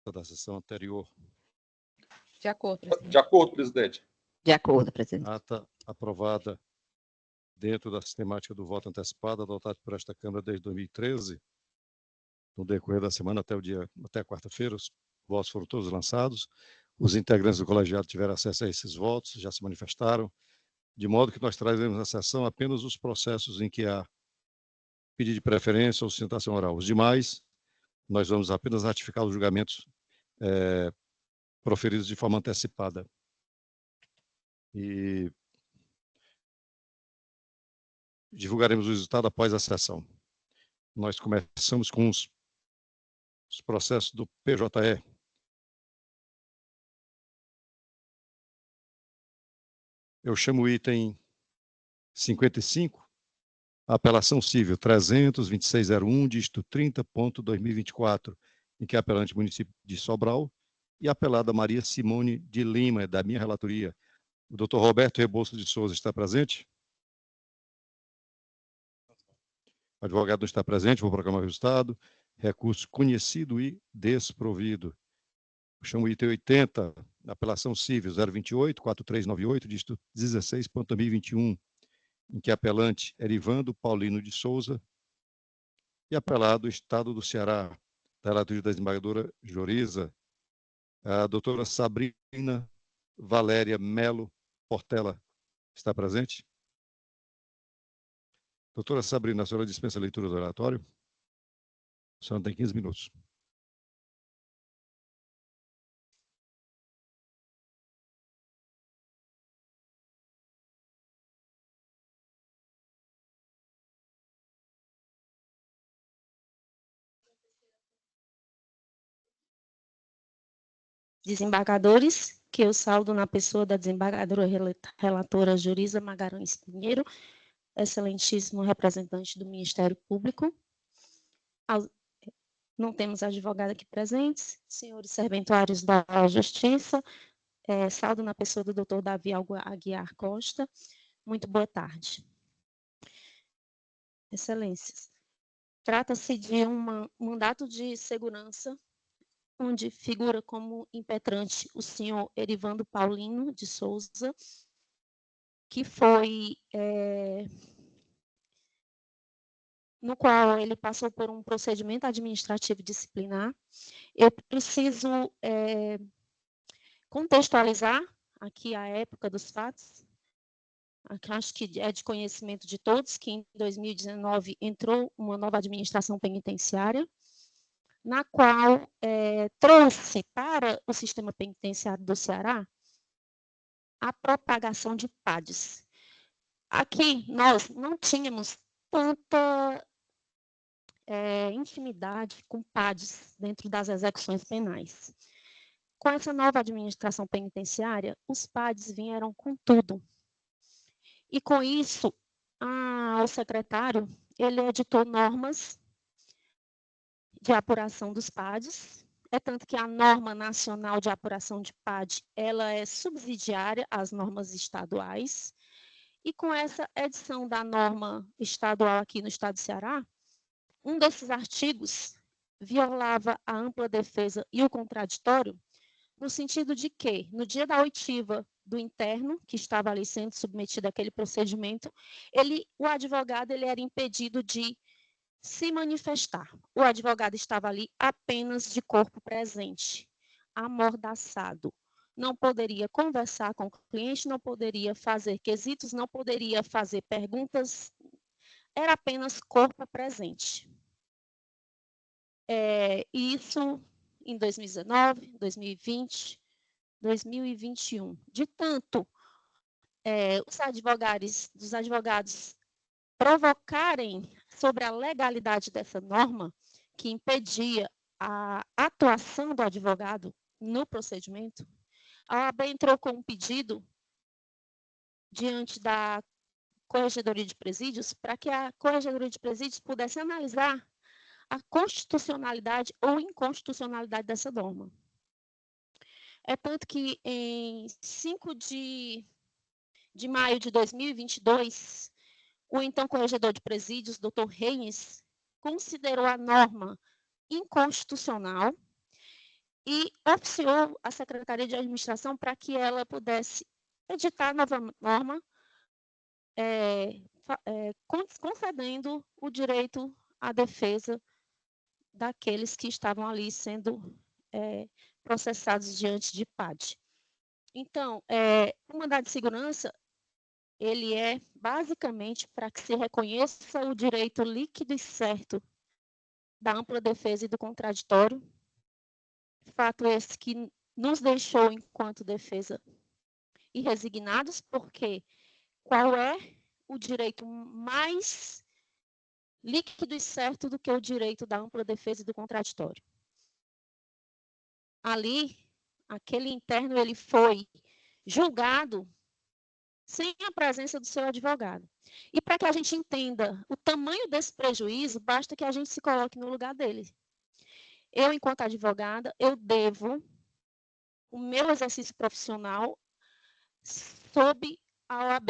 da sessão anterior. De acordo, presidente. De acordo, presidente. De acordo, presidente. Ata aprovada dentro da sistemática do voto antecipado, adotado por esta Câmara desde 2013, no decorrer da semana até quarta-feira, os votos foram todos lançados, os integrantes do colegiado tiveram acesso a esses votos, já se manifestaram, de modo que nós trazemos na sessão apenas os processos em que há pedido de preferência ou sustentação oral. Os demais, nós vamos apenas ratificar os julgamentos proferidos de forma antecipada. E divulgaremos o resultado após a sessão. Nós começamos com os processos do PJE. Eu chamo o item 55, apelação civil 32601, dígito 30.2024, em que é apelante município de Sobral, e apelada Maria Simone de Lima, da minha relatoria. O doutor Roberto Rebouças de Souza está presente? O advogado não está presente, vou proclamar o resultado. Recurso conhecido e desprovido. Eu chamo o item 80, apelação civil 028-4398, dígito 16.2021, em que apelante Erivando Paulino de Souza e apelado Estado do Ceará, da relatoria da desembargadora Joriza, a doutora Sabrina Valéria Melo Portela está presente? Doutora Sabrina, a senhora dispensa a leitura do relatório? A senhora tem 15 minutos. Desembargadores, que eu saldo na pessoa da desembargadora relatora Joriza Magalhães Pinheiro, excelentíssimo representante do Ministério Público. Não temos advogado aqui presentes, senhores serventuários da Justiça, saldo na pessoa do doutor Davi Aguiar Costa. Muito boa tarde. Excelências, trata-se de um mandato de segurança onde figura como impetrante o senhor Erivando Paulino de Souza, que foi, no qual ele passou por um procedimento administrativo disciplinar. Eu preciso contextualizar aqui a época dos fatos. Acho que é de conhecimento de todos que em 2019 entrou uma nova administração penitenciária, na qual trouxe para o sistema penitenciário do Ceará a propagação de PADs. Aqui nós não tínhamos tanta intimidade com PADs dentro das execuções penais. Com essa nova administração penitenciária, os PADs vieram com tudo. E com isso, o secretário, ele editou normas de apuração dos PADs, tanto que a norma nacional de apuração de PAD, ela é subsidiária às normas estaduais, e com essa edição da norma estadual aqui no estado do Ceará, um desses artigos violava a ampla defesa e o contraditório, no sentido de que, no dia da oitiva do interno, que estava ali sendo submetido àquele procedimento, o advogado ele era impedido de se manifestar. O advogado estava ali apenas de corpo presente, amordaçado. Não poderia conversar com o cliente, não poderia fazer quesitos, não poderia fazer perguntas, era apenas corpo presente. Isso em 2019, 2020, 2021. De tanto os advogados provocarem sobre a legalidade dessa norma, que impedia a atuação do advogado no procedimento, a OAB entrou com um pedido diante da Corregedoria de Presídios para que a Corregedoria de Presídios pudesse analisar a constitucionalidade ou inconstitucionalidade dessa norma. É tanto que em 5 de maio de 2022, o então corregedor de presídios, doutor Reines, considerou a norma inconstitucional e oficiou a Secretaria de Administração para que ela pudesse editar a nova norma, concedendo o direito à defesa daqueles que estavam ali sendo processados diante de PAD. Então, o mandado de segurança, ele é basicamente para que se reconheça o direito líquido e certo da ampla defesa e do contraditório, fato esse que nos deixou, enquanto defesa, irresignados, porque qual é o direito mais líquido e certo do que o direito da ampla defesa e do contraditório? Ali, aquele interno, ele foi julgado sem a presença do seu advogado. E para que a gente entenda o tamanho desse prejuízo, basta que a gente se coloque no lugar dele. Eu, enquanto advogada, eu devo o meu exercício profissional sob a OAB,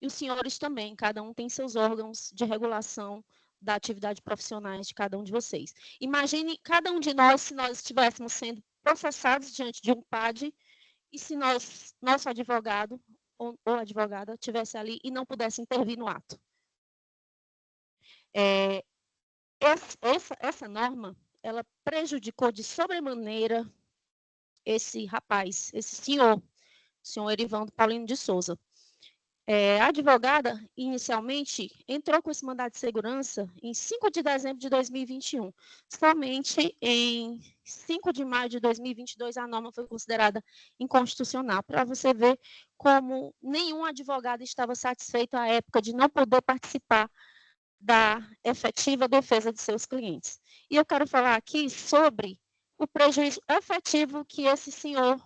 e os senhores também, cada um tem seus órgãos de regulação da atividade profissionais de cada um de vocês. Imagine cada um de nós, se nós estivéssemos sendo processados diante de um PAD, e se nosso advogado ou advogada estivesse ali e não pudesse intervir no ato. Essa norma, ela prejudicou de sobremaneira esse rapaz, esse senhor Erivaldo Paulino de Souza. A advogada, inicialmente, entrou com esse mandado de segurança em 5 de dezembro de 2021. Somente em 5 de maio de 2022, a norma foi considerada inconstitucional, para você ver como nenhum advogado estava satisfeito à época de não poder participar da efetiva defesa de seus clientes. E eu quero falar aqui sobre o prejuízo efetivo que esse senhor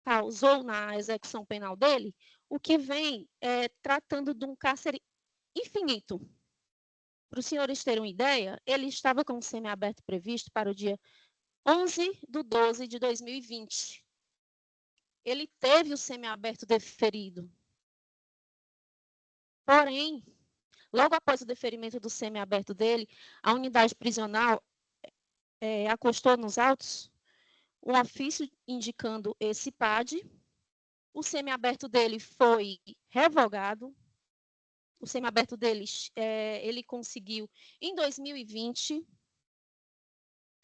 causou na execução penal dele, o que vem tratando de um cárcere infinito. Para os senhores terem uma ideia, ele estava com o semiaberto previsto para o dia 11/12 de 2020. Ele teve o semiaberto deferido. Porém, logo após o deferimento do semiaberto dele, a unidade prisional acostou nos autos um ofício indicando esse PAD. O semiaberto dele foi revogado. O semiaberto deles, ele conseguiu em 2020,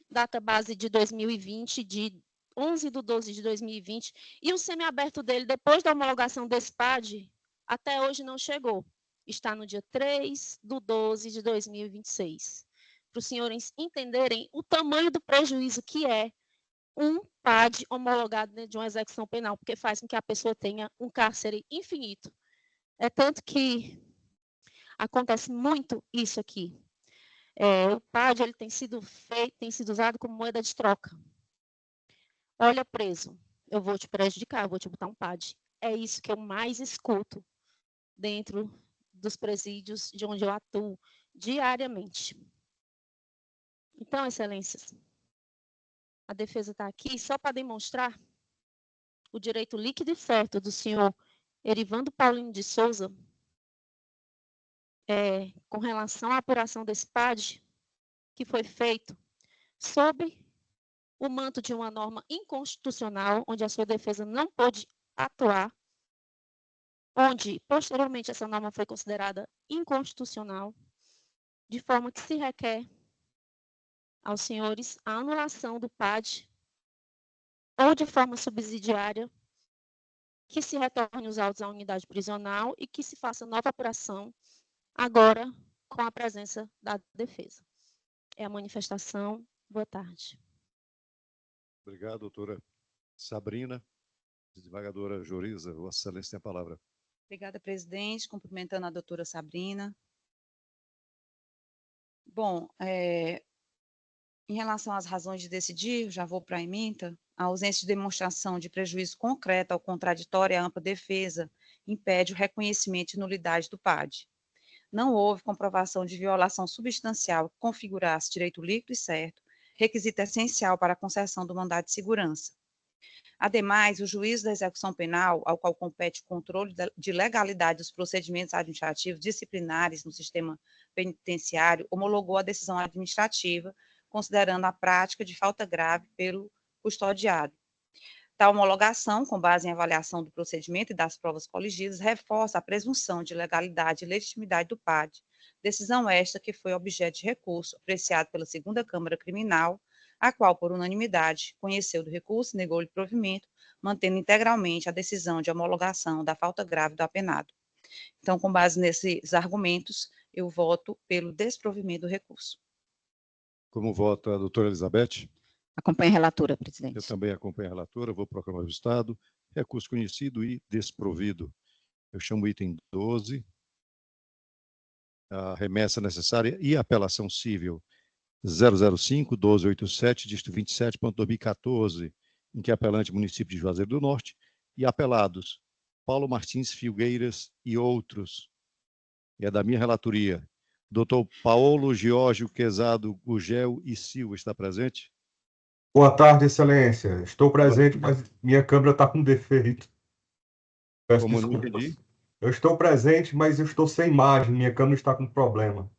data base de 2020, de 11/12 de 2020, e o semiaberto dele, depois da homologação desse PAD, até hoje não chegou. Está no dia 3/12 de 2026. Para os senhores entenderem o tamanho do prejuízo que é um PAD homologado dentro de uma execução penal, porque faz com que a pessoa tenha um cárcere infinito. É tanto que acontece muito isso aqui. O PAD ele tem sido usado como moeda de troca. Olha, preso, eu vou te prejudicar, eu vou te botar um PAD. É isso que eu mais escuto dentro dos presídios de onde eu atuo diariamente. Então, excelências, a defesa está aqui só para demonstrar o direito líquido e certo do senhor Erivaldo Paulino de Souza com relação à apuração desse PAD, que foi feito sob o manto de uma norma inconstitucional, onde a sua defesa não pôde atuar, onde, posteriormente, essa norma foi considerada inconstitucional, de forma que se requer aos senhores a anulação do PAD, ou de forma subsidiária, que se retorne os autos à unidade prisional e que se faça nova apuração, agora com a presença da defesa. É a manifestação. Boa tarde. Obrigado, doutora Sabrina. Desembargadora Joriza, Vossa Excelência tem a palavra. Obrigada, presidente. Cumprimentando a doutora Sabrina. Bom, em relação às razões de decidir, já vou para a ementa, a ausência de demonstração de prejuízo concreto ao contraditório e à ampla defesa impede o reconhecimento de nulidade do PAD. Não houve comprovação de violação substancial que configurasse direito líquido e certo, requisito essencial para a concessão do mandado de segurança. Ademais, o juízo da execução penal, ao qual compete o controle de legalidade dos procedimentos administrativos disciplinares no sistema penitenciário, homologou a decisão administrativa considerando a prática de falta grave pelo custodiado. Tal homologação, com base em avaliação do procedimento e das provas coligidas, reforça a presunção de legalidade e legitimidade do PAD, decisão esta que foi objeto de recurso apreciado pela segunda Câmara Criminal, a qual, por unanimidade, conheceu do recurso e negou-lhe provimento, mantendo integralmente a decisão de homologação da falta grave do apenado. Então, com base nesses argumentos, eu voto pelo desprovimento do recurso. Como vota a doutora Elizabeth? Acompanho a relatora, Eu presidente. também acompanho a relatora, vou proclamar o resultado. Recurso conhecido e desprovido. Eu chamo o item 12, a remessa necessária e apelação civil 005-1287, dígito 27.2014, em que apelante município de Juazeiro do Norte e apelados Paulo Martins Filgueiras e outros. É da minha relatoria. Doutor Paulo Giorgio Quezado Gugel e Silva está presente? Boa tarde, Excelência. Estou presente, mas minha câmera está com defeito. Peço Como eu não desculpas. entendi? Eu estou presente, mas eu estou sem imagem. Minha câmera está com problema.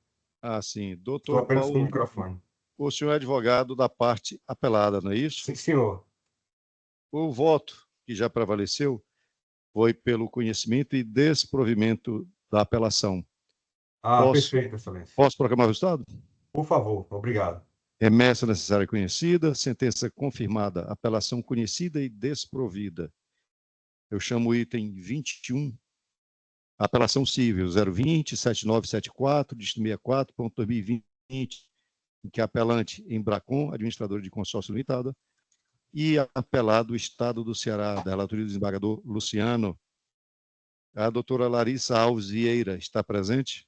Ah, sim. Estou Doutor apenas com o Paulo, microfone. o senhor é advogado da parte apelada, não é isso? Sim, senhor. O voto que já prevaleceu foi pelo conhecimento e desprovimento da apelação. Perfeito, Excelência. Posso proclamar o resultado? Por favor, obrigado. Remessa necessária e conhecida, sentença confirmada, apelação conhecida e desprovida. Eu chamo o item 21, apelação civil 020-7974, dígito 64.2020, em que apelante Embracon, administradora de consórcio limitada, e apelado Estado do Ceará, da relatoria do desembargador Luciano. A doutora Larissa Alves Vieira está presente?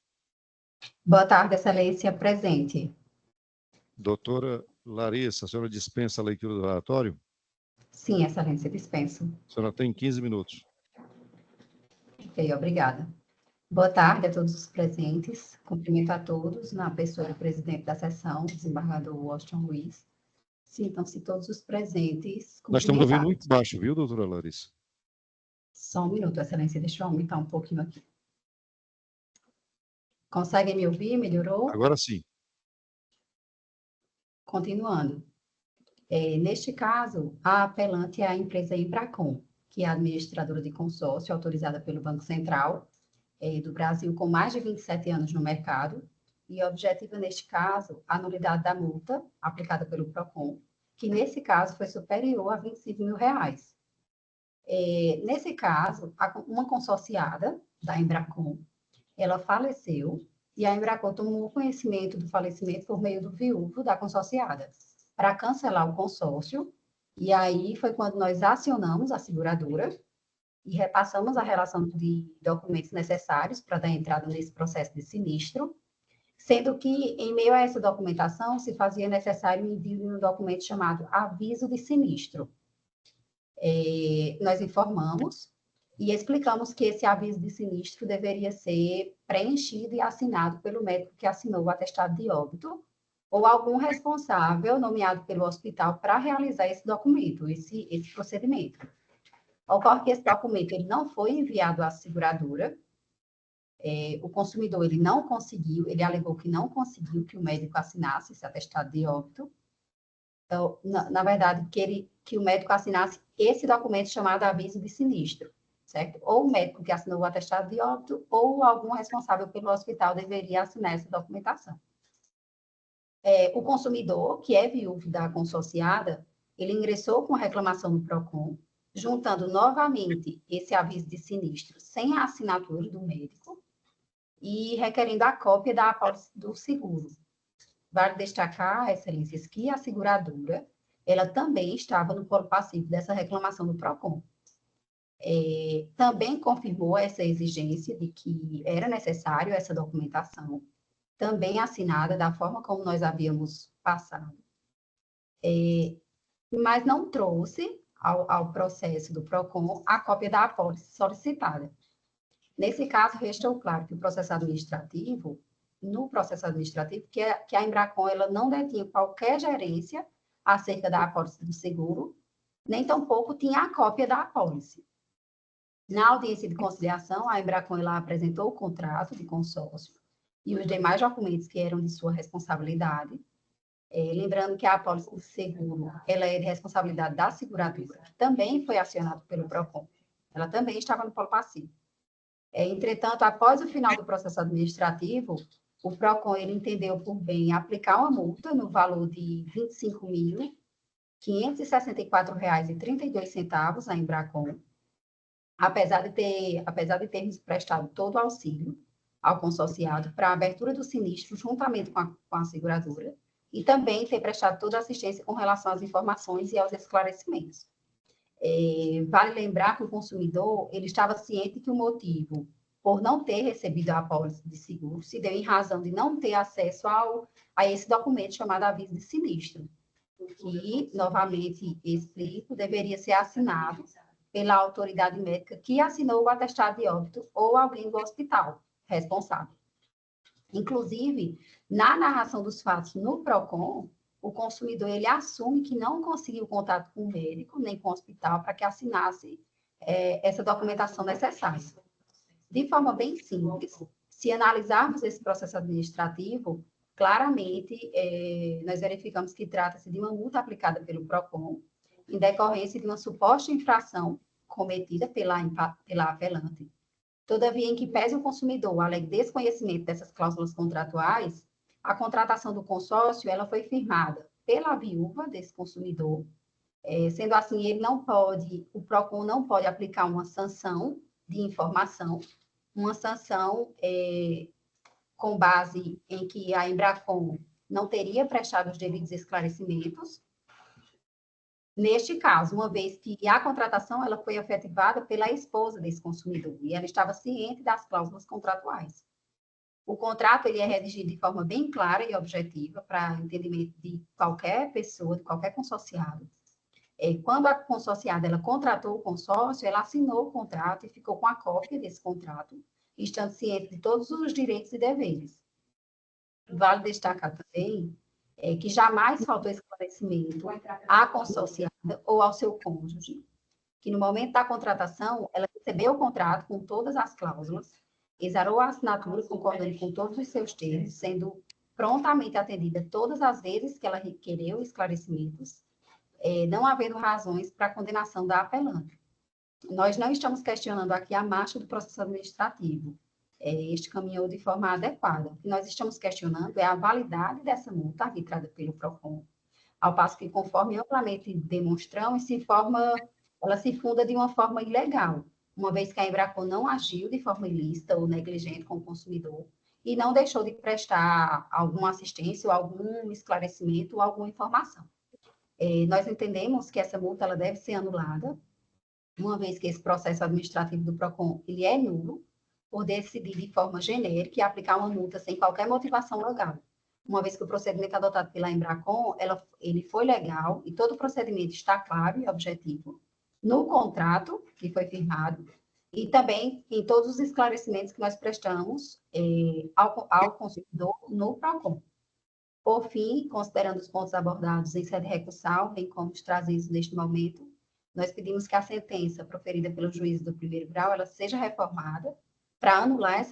Boa tarde, Excelência, presente. Doutora Larissa, a senhora dispensa a leitura do relatório? Sim, Excelência, dispenso. A senhora tem 15 minutos. Ok, obrigada. Boa tarde a todos os presentes. Cumprimento a todos, na pessoa do presidente da sessão, desembargador Washington Luiz. Sintam-se todos os presentes. Nós estamos ouvindo cumprimentados. muito baixo, viu, doutora Larissa? Só um minuto, Excelência, deixa eu aumentar um pouquinho aqui. Conseguem me ouvir? Melhorou? Agora sim. Continuando. Neste caso, a apelante é a empresa Embracon, que é a administradora de consórcio autorizada pelo Banco Central do Brasil, com mais de 27 anos no mercado, e objetiva, neste caso, a nulidade da multa aplicada pelo PROCON, que, nesse caso, foi superior a R$25 mil. Nesse caso, uma consorciada da Embracon, ela faleceu, e a Embracon tomou conhecimento do falecimento por meio do viúvo da consorciada, para cancelar o consórcio, e aí foi quando nós acionamos a seguradora e repassamos a relação de documentos necessários para dar entrada nesse processo de sinistro, sendo que, em meio a essa documentação, se fazia necessário o envio de um documento chamado aviso de sinistro. Nós informamos e explicamos que esse aviso de sinistro deveria ser preenchido e assinado pelo médico que assinou o atestado de óbito, ou algum responsável nomeado pelo hospital para realizar esse documento, esse procedimento. Ocorre que esse documento ele não foi enviado à seguradora, o consumidor ele não conseguiu, ele alegou que não conseguiu que o médico assinasse esse atestado de óbito. Então, na verdade, que o médico assinasse esse documento chamado aviso de sinistro, certo? Ou o médico que assinou o atestado de óbito, ou algum responsável pelo hospital deveria assinar essa documentação. O consumidor, que é viúvo da consorciada, ele ingressou com a reclamação no PROCON, juntando novamente esse aviso de sinistro sem a assinatura do médico e requerendo a cópia da apólice do seguro. Vale destacar, Excelências, que a seguradora, ela também estava no polo passivo dessa reclamação do PROCON. Também confirmou essa exigência de que era necessário essa documentação, também assinada da forma como nós havíamos passado, mas não trouxe ao processo do PROCON a cópia da apólice solicitada. Nesse caso, restou claro que o processo administrativo, no processo administrativo, que a Embracon ela não detinha qualquer gerência acerca da apólice do seguro, nem tampouco tinha a cópia da apólice. Na audiência de conciliação, a Embracon ela apresentou o contrato de consórcio e os demais documentos que eram de sua responsabilidade, Lembrando que a apólice de seguro, ela é de responsabilidade da seguradora, que também foi acionada pelo PROCON. Ela também estava no polo passivo. Entretanto, após o final do processo administrativo, o PROCON ele entendeu por bem aplicar uma multa no valor de R$ 25.564,32 à Embracon, apesar de termos prestado todo o auxílio ao consorciado para a abertura do sinistro juntamente com a seguradora, e também ter prestado toda a assistência com relação às informações e aos esclarecimentos. Vale lembrar que o consumidor ele estava ciente que o motivo por não ter recebido a apólice de seguro se deu em razão de não ter acesso a esse documento chamado aviso de sinistro, que, novamente explico, deveria ser assinado pela autoridade médica que assinou o atestado de óbito ou alguém do hospital responsável. Inclusive, na narração dos fatos no PROCON, o consumidor ele assume que não conseguiu contato com o médico nem com o hospital para que assinasse essa documentação necessária. De forma bem simples, se analisarmos esse processo administrativo, claramente nós verificamos que trata-se de uma multa aplicada pelo PROCON em decorrência de uma suposta infração cometida pela apelante. Todavia, em que pese o consumidor alegue desconhecimento dessas cláusulas contratuais, a contratação do consórcio ela foi firmada pela viúva desse consumidor. Sendo assim, o PROCON não pode aplicar uma sanção de informação, uma sanção com base em que a Embracon não teria prestado os devidos esclarecimentos. Neste caso, uma vez que a contratação ela foi efetivada pela esposa desse consumidor e ela estava ciente das cláusulas contratuais. O contrato ele é redigido de forma bem clara e objetiva para entendimento de qualquer pessoa, de qualquer consorciado. Quando a consorciada ela contratou o consórcio, ela assinou o contrato e ficou com a cópia desse contrato, estando ciente de todos os direitos e deveres. Vale destacar também que jamais faltou esclarecimento à consorciada ou ao seu cônjuge, que no momento da contratação, ela recebeu o contrato com todas as cláusulas, exarou a assinatura concordando com todos os seus termos, sendo prontamente atendida todas as vezes que ela requereu esclarecimentos, não havendo razões para a condenação da apelante. Nós não estamos questionando aqui a marcha do processo administrativo. Este caminhou de forma adequada. O que nós estamos questionando é a validade dessa multa arbitrada pelo PROCON, ao passo que, conforme amplamente demonstramos, ela se funda de uma forma ilegal, uma vez que a Embracon não agiu de forma ilícita ou negligente com o consumidor e não deixou de prestar alguma assistência ou algum esclarecimento ou alguma informação. Nós entendemos que essa multa ela deve ser anulada, uma vez que esse processo administrativo do PROCON ele é nulo, por decidir de forma genérica e aplicar uma multa sem qualquer motivação legal. Uma vez que o procedimento adotado pela Embracon, ele foi legal e todo o procedimento está claro e objetivo no contrato que foi firmado e também em todos os esclarecimentos que nós prestamos ao consumidor no PROCON. Por fim, considerando os pontos abordados em sede recursal, bem como os trazidos neste momento, nós pedimos que a sentença proferida pelo juiz do primeiro grau ela seja reformada para anular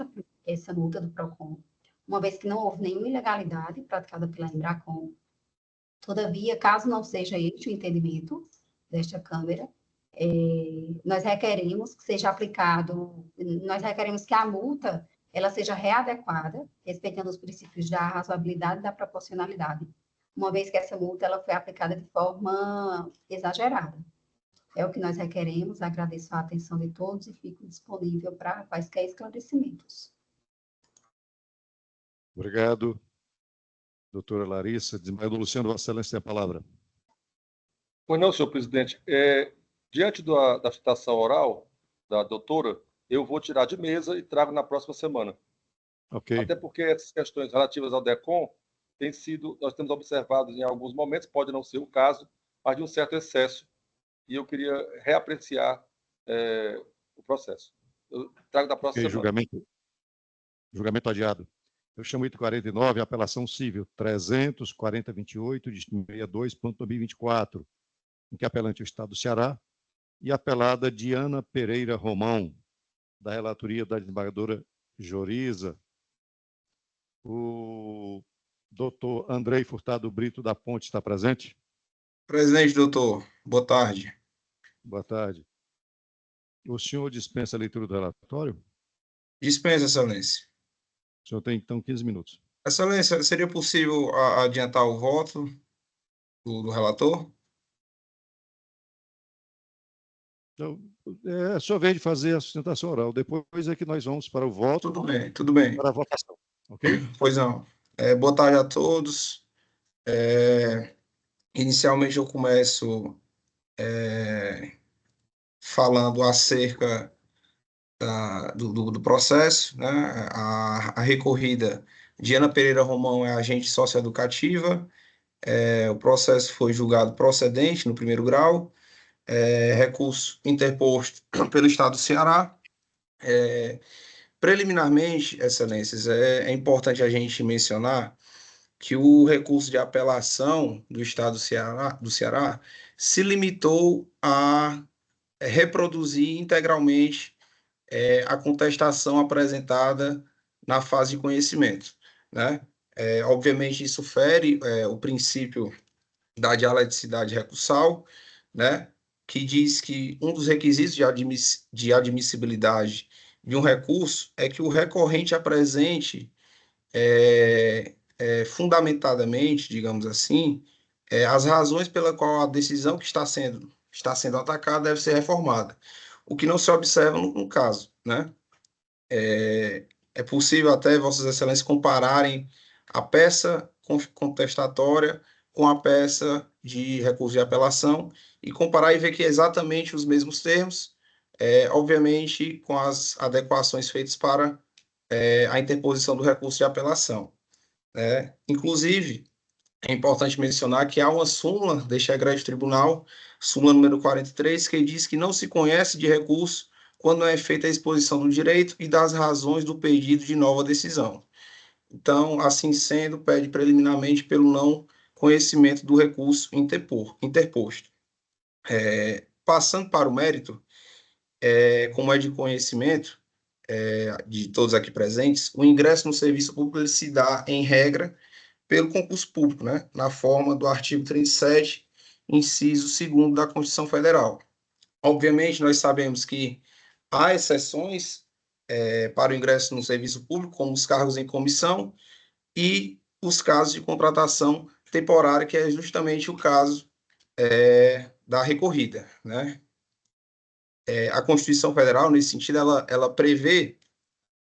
essa multa do PROCON, uma vez que não houve nenhuma ilegalidade praticada pela Embracon. Todavia, caso não seja este o entendimento desta Câmara, nós requeremos que seja aplicado, nós requeremos que a multa ela seja readequada, respeitando os princípios da razoabilidade e da proporcionalidade, uma vez que essa multa ela foi aplicada de forma exagerada. É o que nós requeremos, agradeço a atenção de todos e fico disponível para quaisquer esclarecimentos. Obrigado, doutora Larissa. Desembargador Luciano, Vossa Excelência tem a palavra. Pois não, senhor presidente. Diante da citação oral da doutora, eu vou tirar de mesa e trago na próxima semana. Ok. Até porque essas questões relativas ao DECOM nós temos observado em alguns momentos, pode não ser o caso, mas de um certo excesso, e eu queria reapreciar o processo. Eu trago da próxima semana. Julgamento adiado. Eu chamo o item 49, apelação civil 34028, de 62.2024, em que apelante é o Estado do Ceará, e apelada Diana Pereira Romão, da relatoria da desembargadora Joriza. O Doutor Andrei Furtado Brito da Ponte está presente? Presente, doutor. Boa tarde. Boa tarde. O senhor dispensa a leitura do relatório? Dispensa, excelência. O senhor tem, então, 15 minutos. Excelência, seria possível adiantar o voto do relator? Então, é a sua vez de fazer a sustentação oral. Depois é que nós vamos para o voto. Tudo bem, tudo bem. Para a votação, ok? Pois não. Boa tarde a todos. Inicialmente eu começo falando acerca do processo, né? A recorrida de Ana Pereira Romão é agente socioeducativa. O processo foi julgado procedente no primeiro grau. Recurso interposto pelo Estado do Ceará. Preliminarmente, excelências, é importante a gente mencionar que o recurso de apelação do Estado do Ceará se limitou a reproduzir integralmente a contestação apresentada na fase de conhecimento, né? Obviamente, isso fere o princípio da dialeticidade recursal, né? Que diz que um dos requisitos de admissibilidade de um recurso é que o recorrente apresente fundamentadamente, digamos assim, as razões pela qual a decisão que está sendo atacada deve ser reformada, o que não se observa no caso, né? É possível até, Vossas Excelências, compararem a peça contestatória com a peça de recurso de apelação e comparar e ver que é exatamente os mesmos termos, obviamente com as adequações feitas para a interposição do recurso de apelação. Inclusive, é importante mencionar que há uma súmula deste egrégio tribunal, súmula número 43, que diz que não se conhece de recurso quando é feita a exposição do direito e das razões do pedido de nova decisão. Então, assim sendo, pede preliminarmente pelo não conhecimento do recurso interposto. Passando para o mérito, como é de conhecimento de todos aqui presentes, o ingresso no serviço público ele se dá, em regra, pelo concurso público, né, na forma do artigo 37, inciso 2º da Constituição Federal. Obviamente, nós sabemos que há exceções para o ingresso no serviço público, como os cargos em comissão e os casos de contratação temporária, que é justamente o caso da recorrida, né? A Constituição Federal, nesse sentido, ela prevê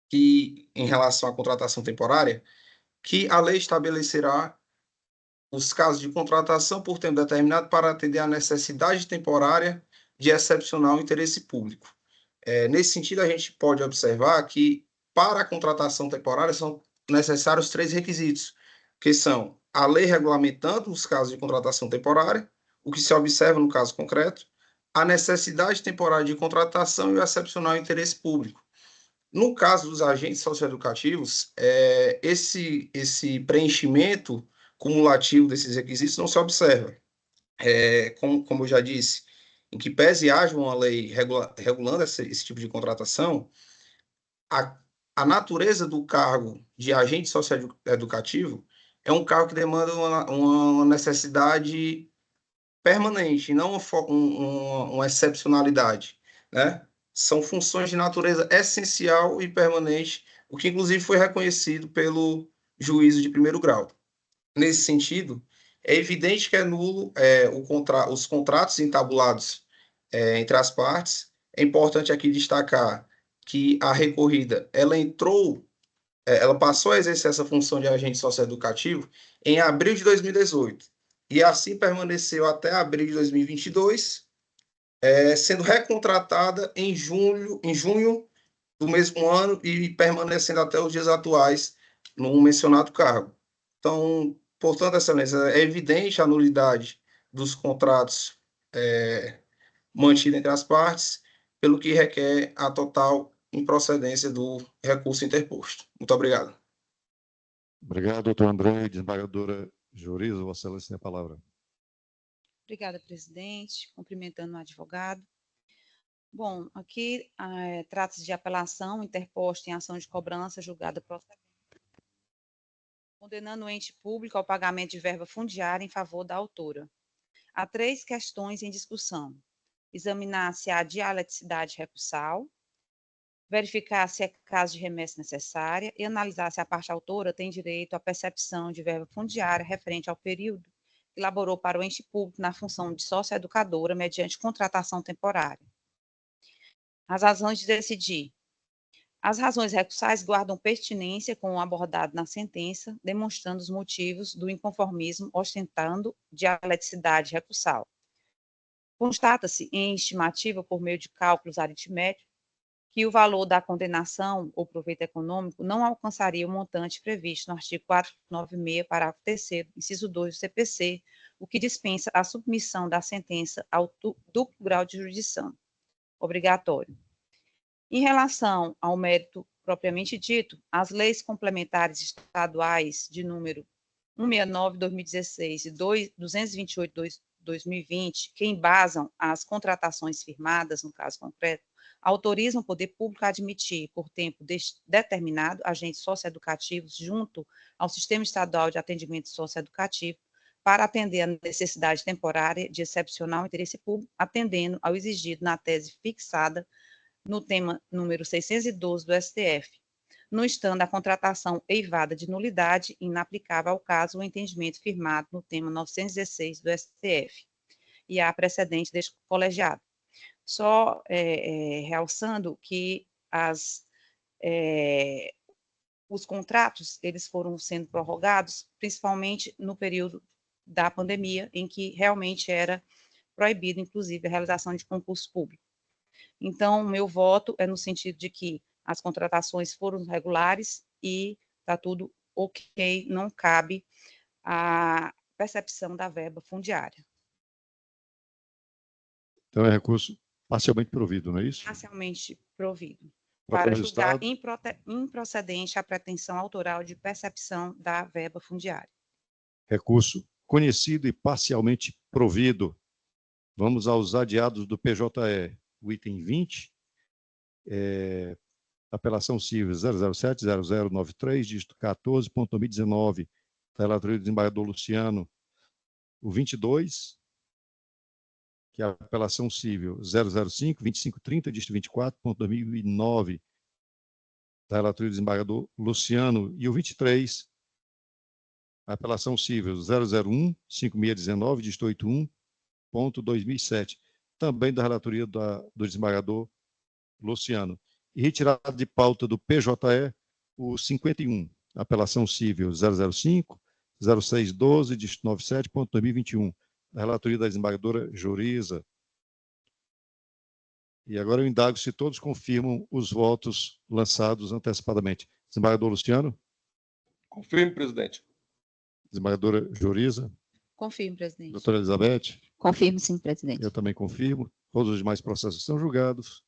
que, em relação à contratação temporária, que a lei estabelecerá os casos de contratação por tempo determinado para atender à necessidade temporária de excepcional interesse público. Nesse sentido, a gente pode observar que, para a contratação temporária, são necessários 3 requisitos, que são a lei regulamentando os casos de contratação temporária, o que se observa no caso concreto, a necessidade temporária de contratação e o excepcional interesse público. No caso dos agentes socioeducativos, esse preenchimento cumulativo desses requisitos não se observa. Como eu já disse, em que pese haja uma lei regulando esse tipo de contratação, a natureza do cargo de agente socioeducativo é um cargo que demanda uma necessidade permanente, não uma excepcionalidade, né? São funções de natureza essencial e permanente, o que inclusive foi reconhecido pelo juízo de primeiro grau. Nesse sentido, é evidente que é nulo os contratos entabulados entre as partes. É importante aqui destacar que a recorrida ela passou a exercer essa função de agente socioeducativo em abril de 2018 e assim permaneceu até abril de 2022, sendo recontratada em junho do mesmo ano e permanecendo até os dias atuais no mencionado cargo. Então, portanto, excelência, é evidente a nulidade dos contratos mantidos entre as partes, pelo que requer a total improcedência do recurso interposto. Muito obrigado. Obrigado, doutor André. Desembargadora Joriza, Vossa Excelência tem a palavra. Obrigada, presidente. Cumprimentando o advogado. Bom, aqui trata-se de apelação interposta em ação de cobrança julgada procedente. condenando o ente público ao pagamento de verba fundiária em favor da autora. Há 3 questões em discussão: examinar se há dialeticidade recursal, verificar se é caso de remessa necessária e analisar se a parte autora tem direito à percepção de verba fundiária referente ao período que elaborou para o ente público na função de sócio-educadora mediante contratação temporária. As razões de decidir. As razões recursais guardam pertinência com o abordado na sentença, demonstrando os motivos do inconformismo ostentando dialeticidade recursal. Constata-se em estimativa por meio de cálculos aritméticos que o valor da condenação ou proveito econômico não alcançaria o montante previsto no artigo 496, parágrafo 3º, inciso 2 do CPC, o que dispensa a submissão da sentença ao duplo grau de jurisdição obrigatório. Em relação ao mérito propriamente dito, as leis complementares estaduais de número 169/2016 e 228/2020, que embasam as contratações firmadas, no caso concreto, autorizam o poder público a admitir, por tempo determinado, agentes socioeducativos junto ao Sistema Estadual de Atendimento Socioeducativo para atender a necessidade temporária de excepcional interesse público, atendendo ao exigido na tese fixada no tema número 612 do STF, não estando a contratação eivada de nulidade e inaplicável ao caso o entendimento firmado no tema 916 do STF, e há precedente deste colegiado. Só realçando que os contratos, eles foram sendo prorrogados, principalmente no período da pandemia, em que realmente era proibido, inclusive, a realização de concurso público. Então, o meu voto é no sentido de que as contratações foram regulares e está tudo ok, não cabe a percepção da verba fundiária. Então, é recurso parcialmente provido, não é isso? Parcialmente provido, Para para o julgar resultado, improcedente a pretensão autoral de percepção da verba fundiária. recurso conhecido e parcialmente provido. Vamos aos adiados do PJE. O item 20, apelação civil 007-0093, dígito 14.2019, da relatoria do desembargador Luciano. O 22, que é a apelação civil 005-2530, dígito 24.2009, da relatoria do desembargador Luciano. E o 23, a apelação civil 001-5619, dígito 81.2007, também da relatoria do desembargador Luciano. E retirado de pauta do PJE, o 51, apelação civil 005-0612, dígito 97.2021, da relatoria da desembargadora Joriza. E agora eu indago se todos confirmam os votos lançados antecipadamente. Desembargador Luciano? Confirme, presidente. Desembargadora Joriza? Confirmo, presidente. Doutora Elizabeth? Confirmo, sim, presidente. Eu também confirmo. Todos os demais processos são julgados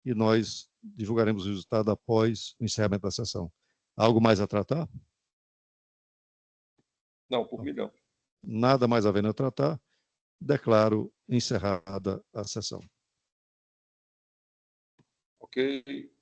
e nós divulgaremos o resultado após o encerramento da sessão. Algo mais a tratar? Não, por mim não. Nada mais havendo a tratar, declaro encerrada a sessão. Ok.